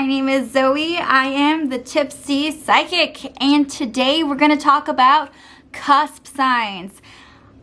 my name is Zoe. I am the Tipsy Psychic, and today we're going to talk about cusp signs.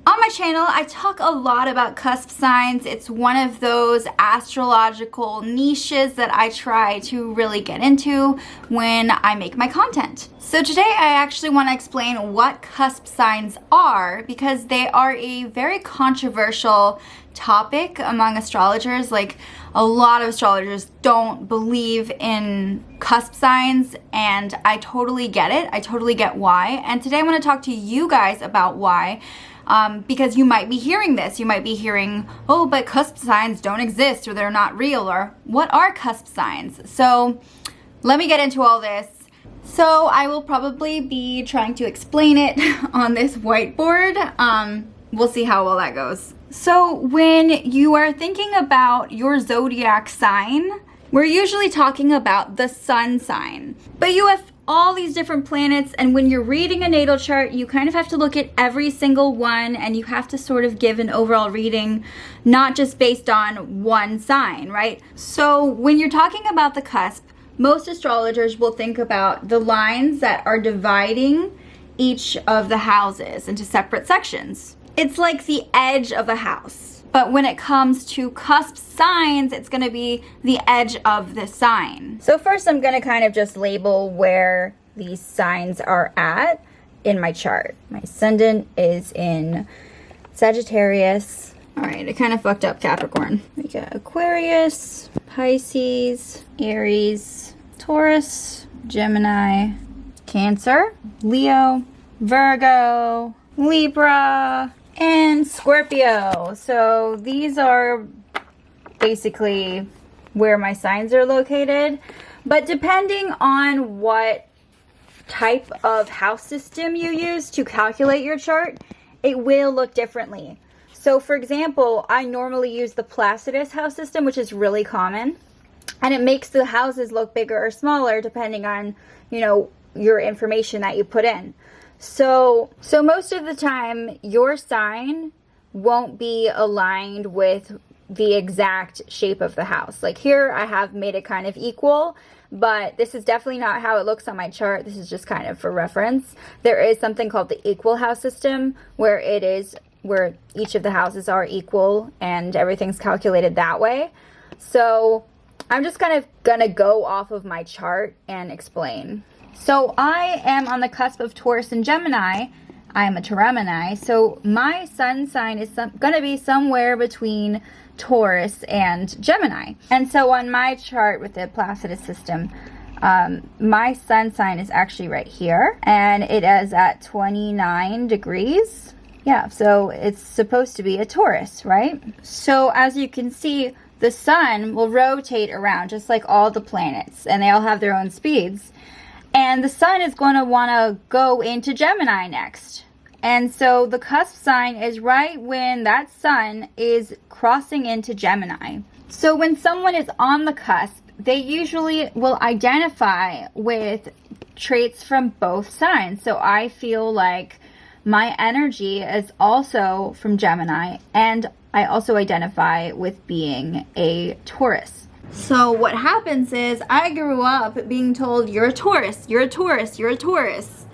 On my channel, I talk a lot about cusp signs. It's one of those astrological niches that I try to really get into when I make my content. So today I actually want to explain what cusp signs are, because they are a very controversial topic among astrologers. Like, a lot of astrologers don't believe in cusp signs, and I totally get it. I totally get why. And today I want to talk to you guys about why. Because you might be hearing this. You might be hearing, oh, but cusp signs don't exist, or they're not real, or what are cusp signs? So let me get into all this. So I will probably be trying to explain it on this whiteboard. We'll see how well that goes. So when you are thinking about your zodiac sign, we're usually talking about the sun sign. But you have all these different planets, and when you're reading a natal chart, you kind of have to look at every single one, and you have to sort of give an overall reading, not just based on one sign, right? So when you're talking about the cusp, most astrologers will think about the lines that are dividing each of the houses into separate sections. It's like the edge of a house. But when it comes to cusp signs, it's going to be the edge of the sign. So first I'm going to kind of just label where these signs are at in my chart. My ascendant is in Sagittarius. All right, I kind of fucked up Capricorn. We got Aquarius, Pisces, Aries, Taurus, Gemini, Cancer, Leo, Virgo, Libra, and Scorpio. So these are basically where my signs are located. But depending on what type of house system you use to calculate your chart, it will look differently. So for example, I normally use the Placidus house system, which is really common. And it makes the houses look bigger or smaller depending on, you know, your information that you put in. So most of the time, your sign won't be aligned with the exact shape of the house. Like here, I have made it kind of equal, but this is definitely not how it looks on my chart. This is just kind of for reference. There is something called the equal house system, where each of the houses are equal and everything's calculated that way. So I'm just kind of gonna go off of my chart and explain. So I am on the cusp of Taurus and Gemini. I am a Tauromini. So my sun sign is going to be somewhere between Taurus and Gemini. And so on my chart with the Placidus system, my sun sign is actually right here. And it is at 29 degrees. Yeah, so it's supposed to be a Taurus, right? So as you can see, the sun will rotate around just like all the planets. And they all have their own speeds. And the sun is going to want to go into Gemini next. And so the cusp sign is right when that sun is crossing into Gemini. So when someone is on the cusp, they usually will identify with traits from both signs. So I feel like my energy is also from Gemini, and I also identify with being a Taurus. So what happens is I grew up being told, you're a Taurus, you're a Taurus, you're a Taurus.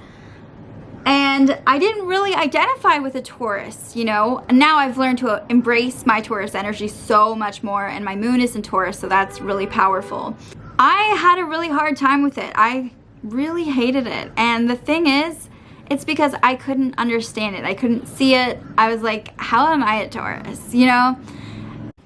And I didn't really identify with a Taurus, you know. Now I've learned to embrace my Taurus energy so much more, and my moon is in Taurus, so that's really powerful. I had a really hard time with it. I really hated it. And the thing is, it's because I couldn't understand it. I couldn't see it. I was like, how am I a Taurus, you know?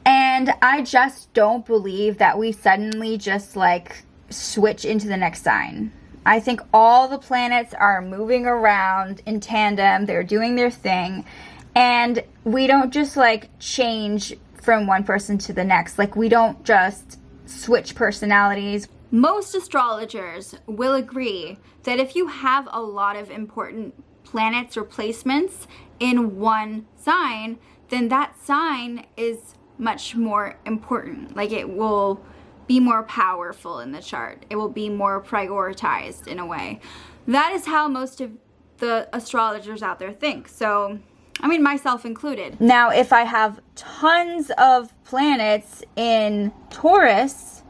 And I just don't believe that we suddenly just like switch into the next sign. I think all the planets are moving around in tandem. They're doing their thing. And we don't just like change from one person to the next. Like, we don't just switch personalities. Most astrologers will agree that if you have a lot of important planets or placements in one sign, then that sign is much more important. Like, it will be more powerful in the chart. It will be more prioritized in a way. That is how most of the astrologers out there think. So, I mean, myself included. Now, if I have tons of planets in Taurus,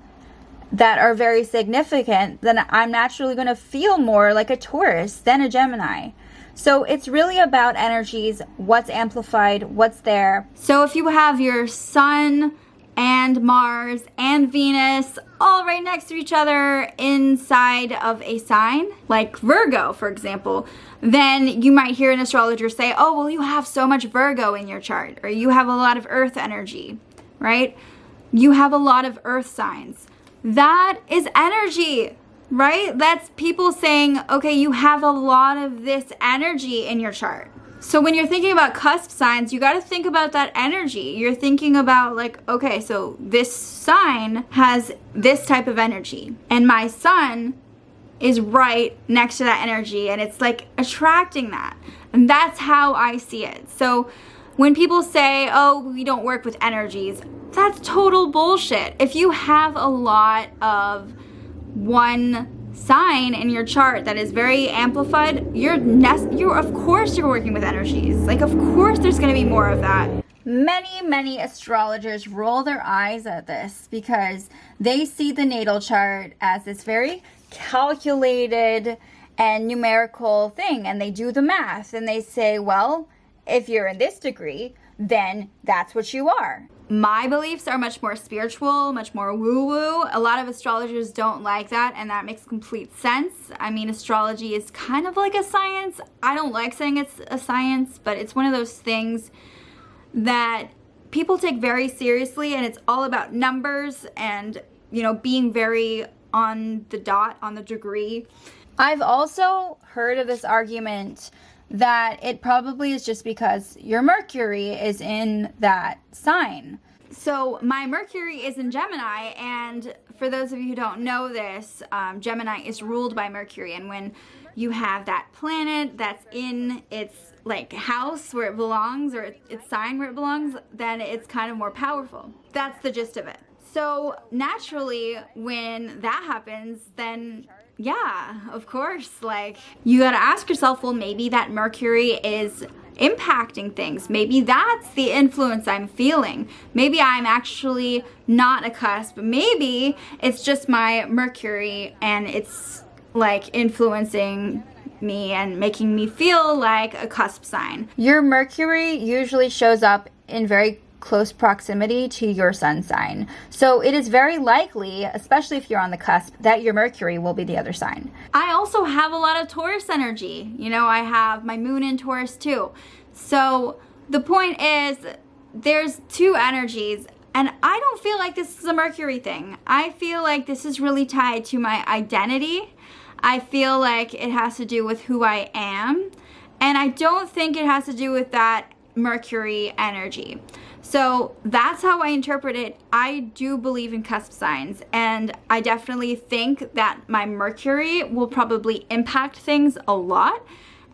that are very significant, then I'm naturally going to feel more like a Taurus than a Gemini. So it's really about energies, what's amplified, what's there. So if you have your Sun and Mars and Venus all right next to each other inside of a sign, like Virgo, for example, then you might hear an astrologer say, oh, well, you have so much Virgo in your chart, or you have a lot of earth energy, right? You have a lot of earth signs. That is energy, right? That's people saying, okay, you have a lot of this energy in your chart. So when you're thinking about cusp signs, you got to think about that energy. You're thinking about like, okay, so this sign has this type of energy, and my sun is right next to that energy, and it's like attracting that. And that's how I see it. So when people say, oh, we don't work with energies, that's total bullshit. If you have a lot of one sign in your chart that is very amplified, of course you're working with energies. Like, of course there's going to be more of that. Many astrologers roll their eyes at this because they see the natal chart as this very calculated and numerical thing, and they do the math and they say, well, if you're in this degree, then that's what you are. My beliefs are much more spiritual, much more woo-woo. A lot of astrologers don't like that, and that makes complete sense. I mean, astrology is kind of like a science. I don't like saying it's a science, but it's one of those things that people take very seriously, and it's all about numbers and, you know, being very on the dot, on the degree. I've also heard of this argument that it probably is just because your Mercury is in that sign. So my Mercury is in Gemini, and for those of you who don't know this, Gemini is ruled by Mercury, and when you have that planet that's in its like house where it belongs, or its sign where it belongs, then it's kind of more powerful. That's the gist of it. So naturally, when that happens, then yeah, of course, like, you gotta ask yourself, well, maybe that Mercury is impacting things. Maybe that's the influence I'm feeling. Maybe I'm actually not a cusp. Maybe it's just my Mercury and it's like influencing me and making me feel like a cusp sign. Your Mercury usually shows up in very close proximity to your sun sign. So it is very likely, especially if you're on the cusp, that your Mercury will be the other sign. I also have a lot of Taurus energy. You know, I have my moon in Taurus too. So the point is, there's two energies, and I don't feel like this is a Mercury thing. I feel like this is really tied to my identity. I feel like it has to do with who I am, and I don't think it has to do with that Mercury energy. So that's how I interpret it. I do believe in cusp signs, and I definitely think that my Mercury will probably impact things a lot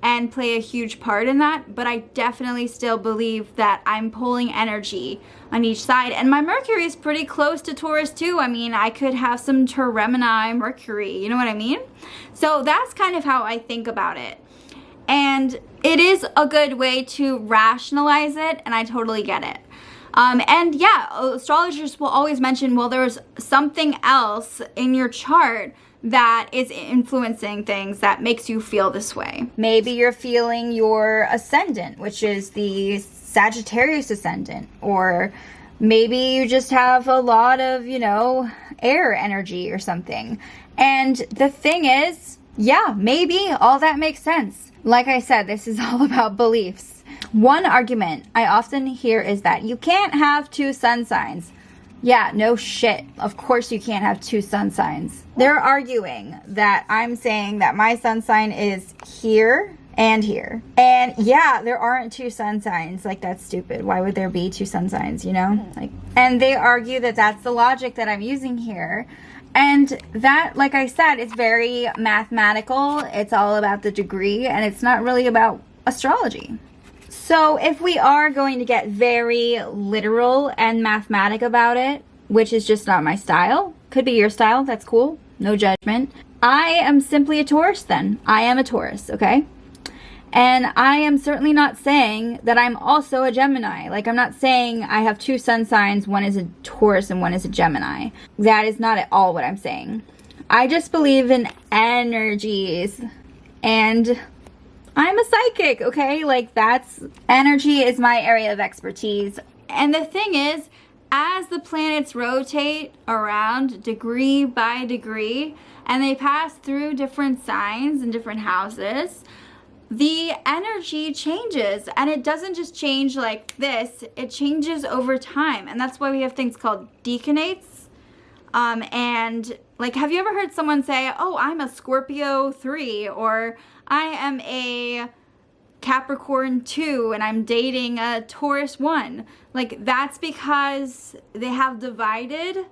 and play a huge part in that, but I definitely still believe that I'm pulling energy on each side, and my Mercury is pretty close to Taurus too. I mean, I could have some Gemini Mercury, you know what I mean? So that's kind of how I think about it. And it is a good way to rationalize it, and I totally get it. And yeah, astrologers will always mention, well, there's something else in your chart that is influencing things that makes you feel this way. Maybe you're feeling your ascendant, which is the Sagittarius ascendant, or maybe you just have a lot of, you know, air energy or something. And the thing is, yeah, maybe all that makes sense. Like I said, this is all about beliefs. One argument I often hear is that you can't have two sun signs. Yeah, no shit. Of course you can't have two sun signs. They're arguing that I'm saying that my sun sign is here and here. And yeah, there aren't two sun signs. Like, that's stupid. Why would there be two sun signs, you know? Like, and they argue that that's the logic that I'm using here. And that, like I said, it's very mathematical. It's all about the degree, and it's not really about astrology. So if we are going to get very literal and mathematic about it, which is just not my style, could be your style, that's cool, no judgment. I am simply a Taurus then. I am a Taurus, okay? And I am certainly not saying that I'm also a Gemini. Like, I'm not saying I have two sun signs, one is a Taurus and one is a Gemini. That is not at all what I'm saying. I just believe in energies, and I'm a psychic, okay? Like, energy is my area of expertise. And the thing is, as the planets rotate around degree by degree, and they pass through different signs and different houses, the energy changes, and it doesn't just change like this, it changes over time. And that's why we have things called decanates. And like, have you ever heard someone say, oh, I'm a Scorpio 3, or I am a Capricorn 2 and I'm dating a Taurus 1? Like, that's because they have divided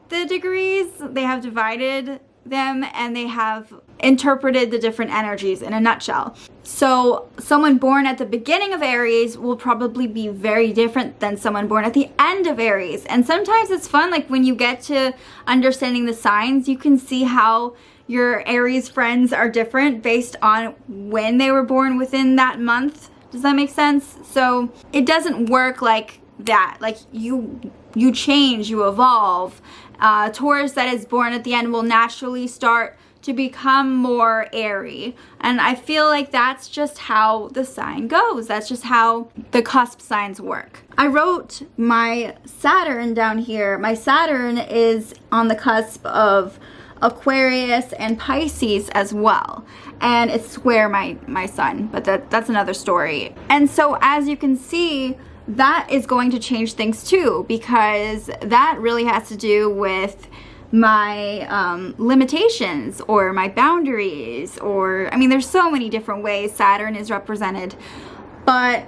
the degrees, they have divided them, and they have interpreted the different energies in a nutshell. So someone born at the beginning of Aries will probably be very different than someone born at the end of Aries. And sometimes it's fun, like when you get to understanding the signs, you can see how your Aries friends are different based on when they were born within that month. Does that make sense? So it doesn't work like that. Like, you change, you evolve. Taurus that is born at the end will naturally start to become more airy. And I feel like that's just how the sign goes. That's just how the cusp signs work. I wrote my Saturn down here. My Saturn is on the cusp of Aquarius and Pisces as well. And it's square my sun, but that's another story. And so as you can see, that is going to change things too, because that really has to do with my limitations or my boundaries, or, I mean, there's so many different ways Saturn is represented, but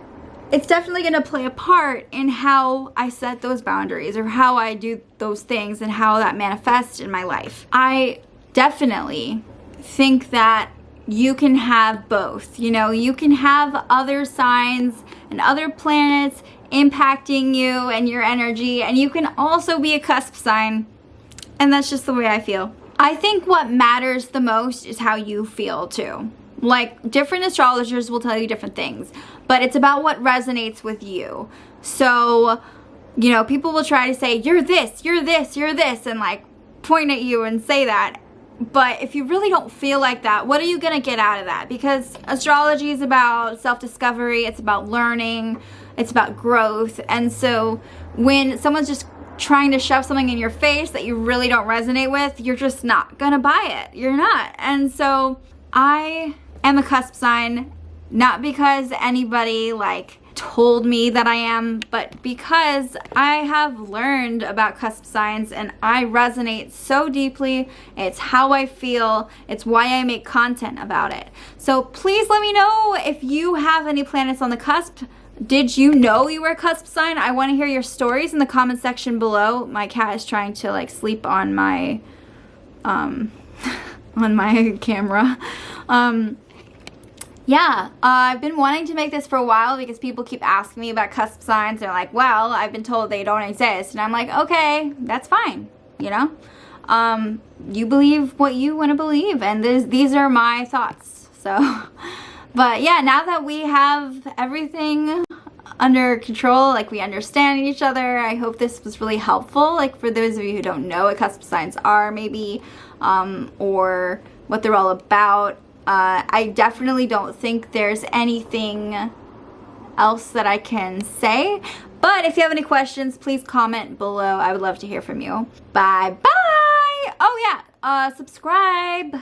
it's definitely going to play a part in how I set those boundaries or how I do those things and how that manifests in my life. I definitely think that you can have both. You know, you can have other signs and other planets impacting you and your energy, and you can also be a cusp sign. And that's just the way I feel. I think what matters the most is how you feel too. Like, different astrologers will tell you different things, but it's about what resonates with you. So, you know, people will try to say, you're this, you're this, you're this, and like point at you and say that. But if you really don't feel like that, what are you gonna get out of that? Because astrology is about self-discovery, it's about learning, it's about growth. And so when someone's just trying to shove something in your face that you really don't resonate with, you're just not gonna buy it. You're not. And so I am a cusp sign, not because anybody like told me that I am, but because I have learned about cusp signs and I resonate so deeply. It's how I feel. It's why I make content about it. So please let me know if you have any planets on the cusp. Did you know you were a cusp sign? I want to hear your stories in the comment section below. My cat is trying to like sleep on my on my camera. Yeah, I've been wanting to make this for a while because people keep asking me about cusp signs. They're like, well, I've been told they don't exist. And I'm like, okay, that's fine, you know? You believe what you want to believe, and these are my thoughts. So, but yeah, now that we have everything under control, like we understand each other, I hope this was really helpful. Like, for those of you who don't know what cusp signs are, maybe, or what they're all about. I definitely don't think there's anything else that I can say. But if you have any questions, please comment below. I would love to hear from you. Bye-bye. Oh yeah, subscribe.